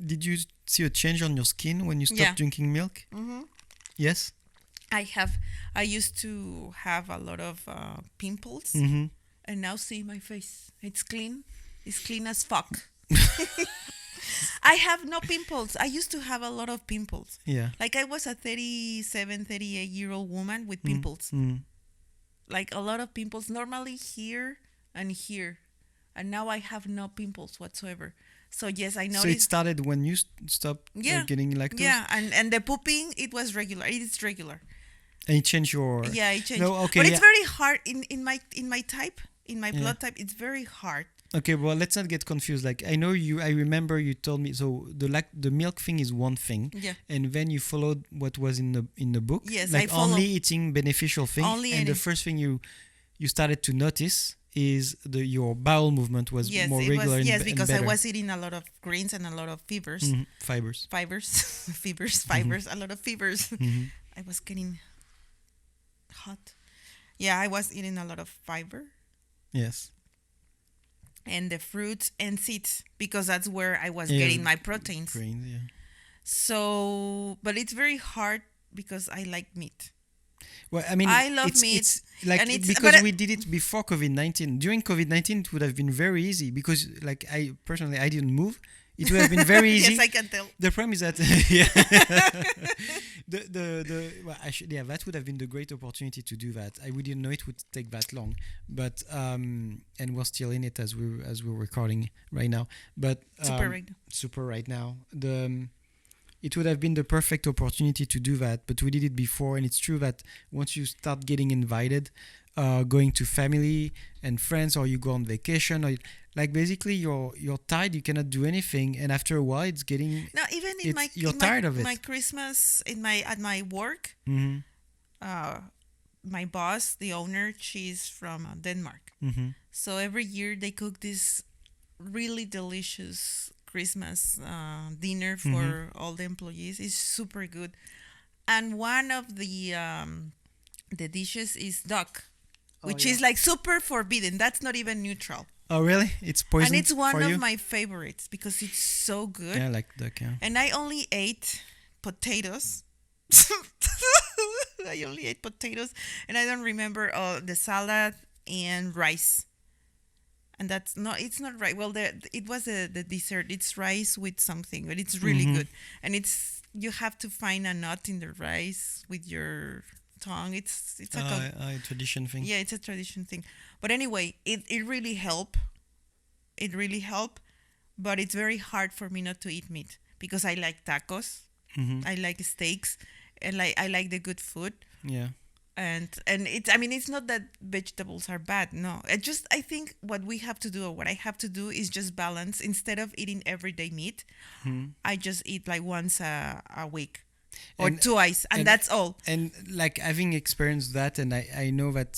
did you see a change on your skin when you stopped drinking milk? Mm-hmm. Yes. I used to have a lot of pimples, Mm-hmm. and now see my face. It's clean. It's clean as fuck. I have no pimples. I used to have a lot of pimples. Yeah. Like I was a 37, 38-year-old woman with pimples. Mm. Like a lot of pimples, normally here and here. And now I have no pimples whatsoever. So yes, I noticed. So it started when you stopped getting lactose? Yeah, and the pooping, it was regular. It is regular. And it changed your... Yeah, it changed. No, okay, but it's very hard in my type, in my blood type. It's very hard. Okay, well, let's not get confused. Like, I remember you told me, so the milk thing is one thing. Yeah. And then you followed what was in the book. Yes, like I followed. Only eating beneficial things. And the first thing you started to notice is your bowel movement was more regular. Yes, because and I was eating a lot of greens and a lot of fibers. Mm-hmm. Fibers. Fibers, a lot of fibers. Mm-hmm. I was getting hot. Yeah, I was eating a lot of fiber. Yes. And the fruits and seeds, because that's where I was getting my proteins. Grains, yeah. So, but it's very hard because I like meat. Well, I mean, I love meat. It's like because we did it before COVID-19. During COVID-19, it would have been very easy because, like, I didn't move. It would have been very easy. Yes, I can tell. The problem is that that would have been the great opportunity to do that. We didn't know it would take that long, but and we're still in it as we're recording right now. But super right now. It would have been the perfect opportunity to do that, but we did it before, and it's true that once you start getting invited, going to family and friends, or you go on vacation, or like basically you're tired, you cannot do anything, and after a while it's getting you're tired of it. My Christmas at my work, mm-hmm. My boss, the owner, she's from Denmark. Mm-hmm. So every year they cook this really delicious Christmas dinner for all the employees. It's super good, and one of the dishes is duck, which is like super forbidden. That's not even neutral. Oh, really? It's poison. And it's one for of you? my favorites because it's so good. Yeah, I like duck. Yeah. And I only ate potatoes. I only ate potatoes, and I don't remember the salad and rice. And it's not right. Well, it was the dessert. It's rice with something, but it's really good. And you have to find a nut in the rice with your tongue. It's a tradition thing. Yeah, it's a tradition thing. But anyway, it really helped. It really helped, but it's very hard for me not to eat meat because I like tacos. Mm-hmm. I like steaks, and I like the good food. Yeah. And it's not that vegetables are bad. No, I think what we have to do, or what I have to do, is just balance. Instead of eating everyday meat, I just eat like once a week or twice, and that's all. And like having experienced that, and I know that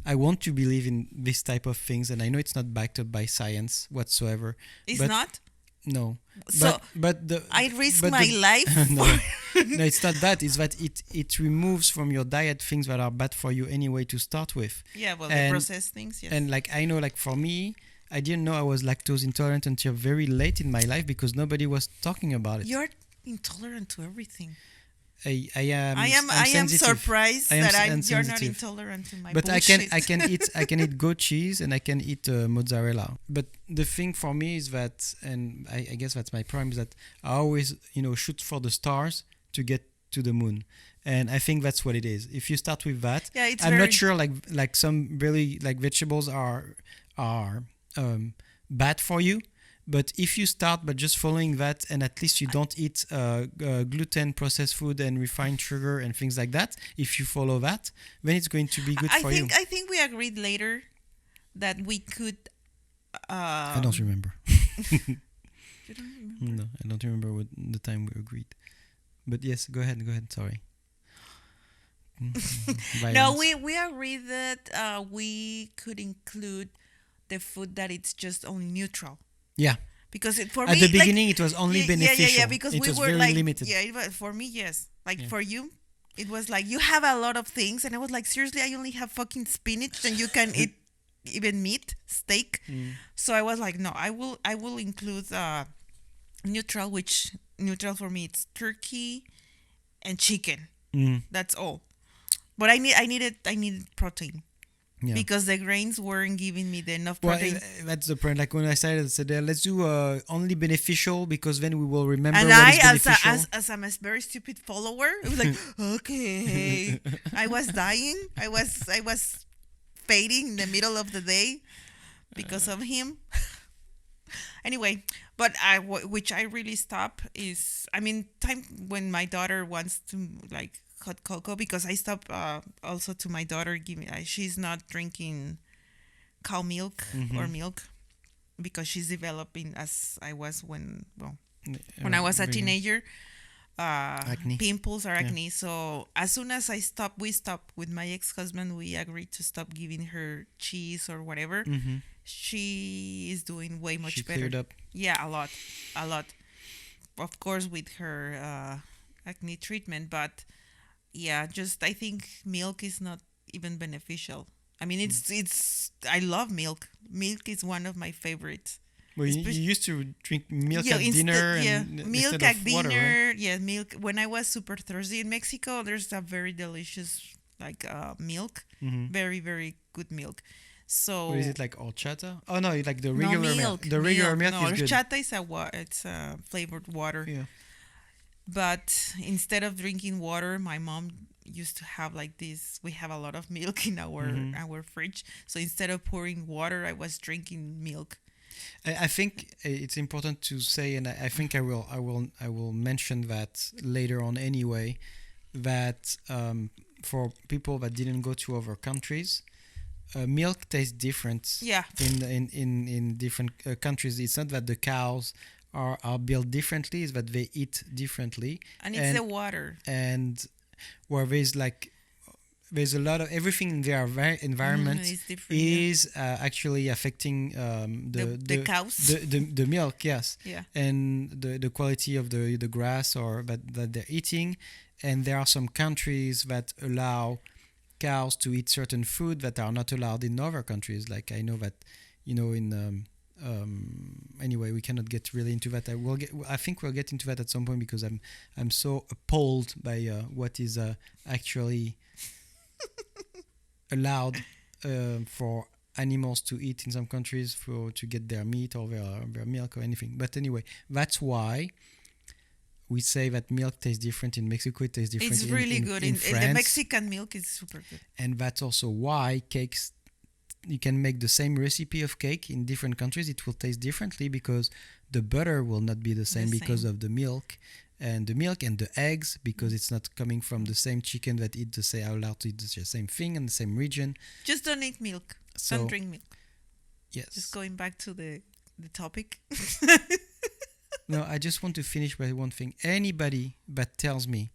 I want to believe in this type of things, and I know it's not backed up by science whatsoever. It's not? No. So I risk my life. No, it's not that. It's that it removes from your diet things that are bad for you anyway to start with. Yeah, well, the processed things, yes. And like I know, like for me, I didn't know I was lactose intolerant until very late in my life because nobody was talking about it. You're intolerant to everything. I am surprised that you're not intolerant to my bullshit. I can eat goat cheese and I can eat mozzarella. But the thing for me is that, and I guess that's my problem, is that I always shoot for the stars to get to the moon. And I think that's what it is. If you start with that, I'm not sure like some really like vegetables are bad for you. But if you start by just following that, and at least you don't eat gluten, processed food, and refined sugar and things like that, if you follow that, then it's going to be good for you. I think we agreed later that we could... I don't remember. You don't remember? No, I don't remember what the time we agreed. But yes, go ahead. Sorry. No, we agreed that we could include the food that it's just only neutral. Yeah. Because for me... At the beginning, it was only beneficial. Yeah, because it we was were very like... limited. Yeah, for me, yes. For you, it was like, you have a lot of things. And I was like, seriously, I only have fucking spinach and you can eat even meat, steak. So I was like, no, I will include neutral, which neutral for me it's turkey and chicken. Mm. That's all. But I needed protein Yeah. because the grains weren't giving me the enough Well, protein. that's the point. Like when I started, I said, let's do only beneficial because then we will remember And what I, is beneficial. as I'm a very stupid follower, it was like, okay. I was dying. I was fading in the middle of the day because of him. Anyway, but which I really stop is, I mean, time when my daughter wants to like hot cocoa, because I stop also to my daughter giving. She's not drinking cow milk or milk because she's developing as I was when I was a teenager. Acne. Pimples or acne. So as soon as we stop with my ex-husband, we agreed to stop giving her cheese or whatever. She is doing way much She better. cleared up. Yeah, a lot. Of course, with her acne treatment, but yeah, just I think milk is not even beneficial. I mean, it's. I love milk. Milk is one of my favorites. Well, you used to drink milk at dinner milk instead at of dinner. water, right? Yeah, milk. When I was super thirsty in Mexico, there's a very delicious like milk, very very good milk. So What is it, like horchata? Oh no, like the regular no, milk. The regular milk no, is good. horchata is it's a flavored water. Yeah. But instead of drinking water, my mom used to have like this. We have a lot of milk in our fridge. So instead of pouring water, I was drinking milk. I think it's important to say, and I think I will mention that later on anyway, that for people that didn't go to other countries, milk tastes different. Yeah. In different countries. It's not that the cows are built differently; it's that they eat differently. And it's the water. And where there's a lot of everything in their environment is actually affecting the cows, the milk, yes, yeah, and the quality of the grass or that they're eating. And there are some countries that allow cows to eat certain food that are not allowed in other countries. Like I know that, in anyway, we cannot get really into that. I think we'll get into that at some point because I'm so appalled by what is actually allowed for animals to eat in some countries to get their meat or their milk or anything. But anyway, that's why we say that milk tastes different in Mexico. It tastes different. It's really good. In France. The Mexican milk is super good. And that's also why cakes. You can make the same recipe of cake in different countries. It will taste differently because the butter will not be the same because of the milk and the eggs, because it's not coming from the same chicken that are allowed to eat the same thing in the same region. Just don't eat milk. Don't drink milk. Yes. Just going back to the topic. No, I just want to finish by one thing. Anybody that tells me,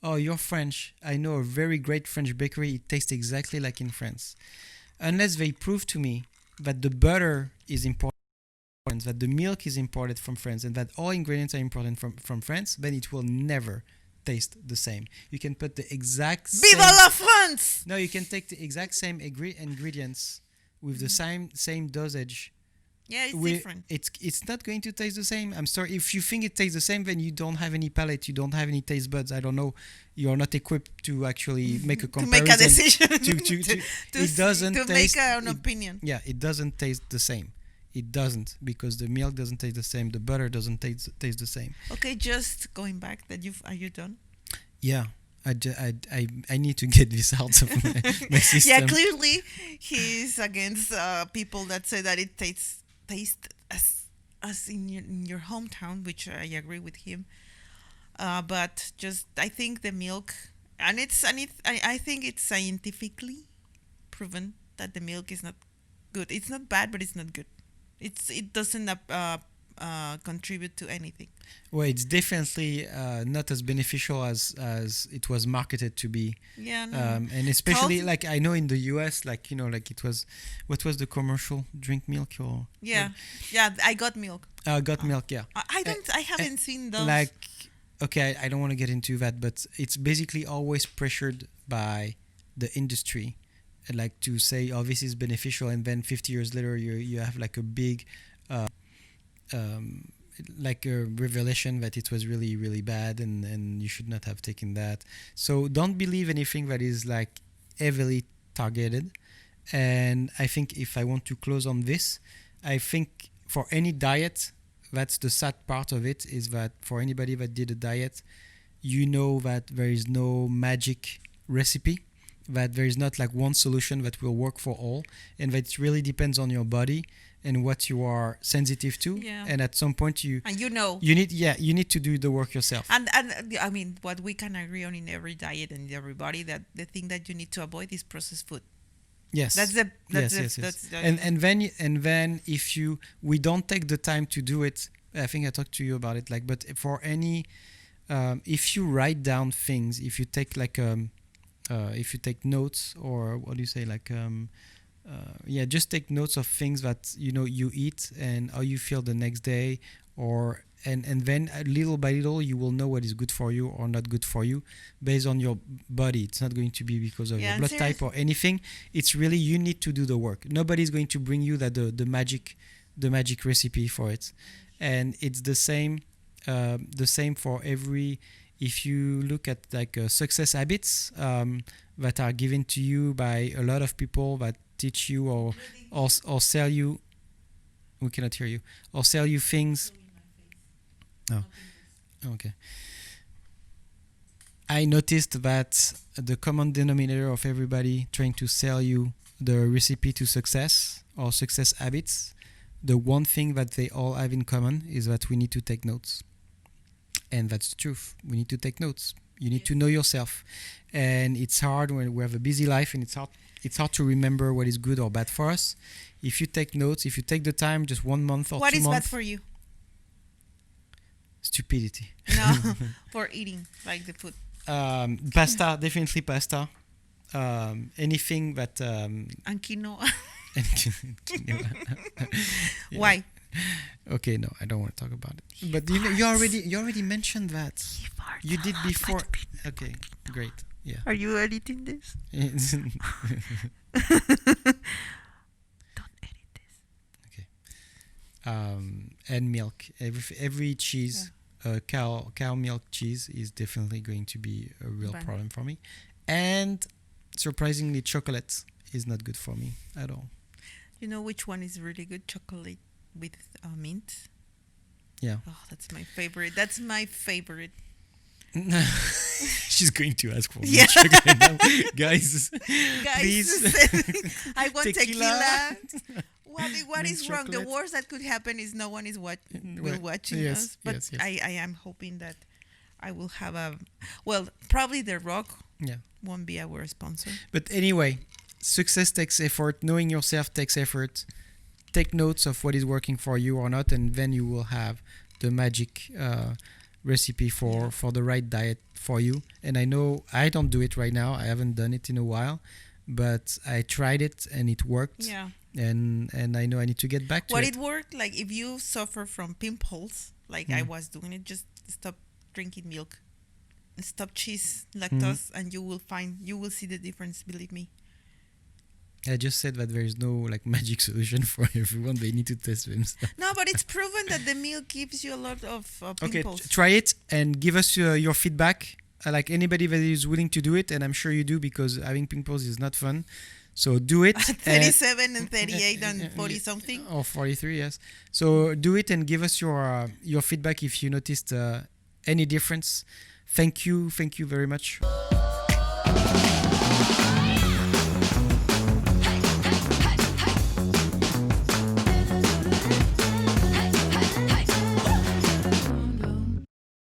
"Oh, you're French. I know a very great French bakery. It tastes exactly like in France." Unless they prove to me that the butter is important, that the milk is imported from France, and that all ingredients are imported from France, then it will never taste the same. You can put the exact same... Viva la France! No, you can take the exact same ingredients with the same dosage. Yeah, it's different. It's not going to taste the same. I'm sorry. If you think it tastes the same, then you don't have any palate. You don't have any taste buds. I don't know. You are not equipped to actually make a comparison. To make a decision. It doesn't to taste... make an opinion. Yeah, it doesn't taste the same. It doesn't, because the milk doesn't taste the same. The butter doesn't taste the same. Okay, just going back. Are you done? Yeah. I need to get this out of my system. Yeah, clearly he's against people that say that it tastes as in your hometown, which I agree with him. But just I think the milk, I think it's scientifically proven that the milk is not good. It's not bad, but it's not good. It doesn't contribute to anything. Well, it's definitely not as beneficial as it was marketed to be. Yeah, no. And especially like I know in the US, like like it was, what was the commercial? Drink milk or yeah, I got milk. Got milk, yeah. I haven't seen those. Like, okay, I don't want to get into that, but it's basically always pressured by the industry, like to say, oh, this is beneficial, and then 50 years later you have like a big like a revelation that it was really really bad, and you should not have taken that. So don't believe anything that is like heavily targeted. And I think if I want to close on this, I think for any diet, that's the sad part of it, is that for anybody that did a diet, you know that there is no magic recipe, that there is not like one solution that will work for all, and that it really depends on your body and what you are sensitive to. Yeah. And at some point you need to do the work yourself. And I mean, what we can agree on in every diet and everybody, that the thing that you need to avoid is processed food. Yes. That's and then if we don't take the time to do it, I think I talked to you about it, like, but for any if you write down things, if you take like if you take notes, or what do you say, like just take notes of things that you eat and how you feel the next day, or and then little by little you will know what is good for you or not good for you based on your body. It's not going to be because of your blood type or anything. It's really, you need to do the work. Nobody's going to bring you the magic recipe for it. And it's the same for every, if you look at like success habits that are given to you by a lot of people that teach you or sell you, we cannot hear you, or sell you things. Oh, okay. I noticed that the common denominator of everybody trying to sell you the recipe to success or success habits, the one thing that they all have in common is that we need to take notes. And that's the truth. We need to take notes. You need to know yourself. And it's hard when we have a busy life, and it's hard to remember what is good or bad for us. If you take notes, if you take the time, just 1 month or 2 months. What is bad for you? Stupidity. No, for eating, like the food. Pasta, definitely pasta. Anything that... and quinoa. Yeah. Why? Okay, no, I don't want to talk about it. But you already mentioned that. You did before. Okay, great. Yeah. Are you editing this? Don't edit this. Okay. And milk. Every cheese, cow milk cheese is definitely going to be a real problem for me. And surprisingly, chocolate is not good for me at all. You know which one is really good? Chocolate with mint. Yeah. Oh, that's my favorite. That's my favorite. She's going to ask for me chocolate now. Guys, please. I want tequila. What Mint is wrong? chocolate. The worst that could happen is no one is watching us. But yes. I am hoping that I will have probably The Rock won't be our sponsor. But anyway, success takes effort. Knowing yourself takes effort. Take notes of what is working for you or not, and then you will have the magic recipe for the right diet for you. And I know I don't do it right now. I haven't done it in a while, but I tried it and it worked. Yeah. And I know I need to get back to it. What it worked, like if you suffer from pimples, like I was doing it, just stop drinking milk, stop cheese, lactose, and you will see the difference. Believe me. I just said that there is no like magic solution for everyone. They need to test themselves. No, but it's proven that the milk gives you a lot of pimples. Okay, try it and give us your feedback. Like anybody that is willing to do it, and I'm sure you do, because having pimples is not fun. So do it. 37 and 38 and 40 something. Or 43, yes. So do it and give us your feedback if you noticed any difference. Thank you very much.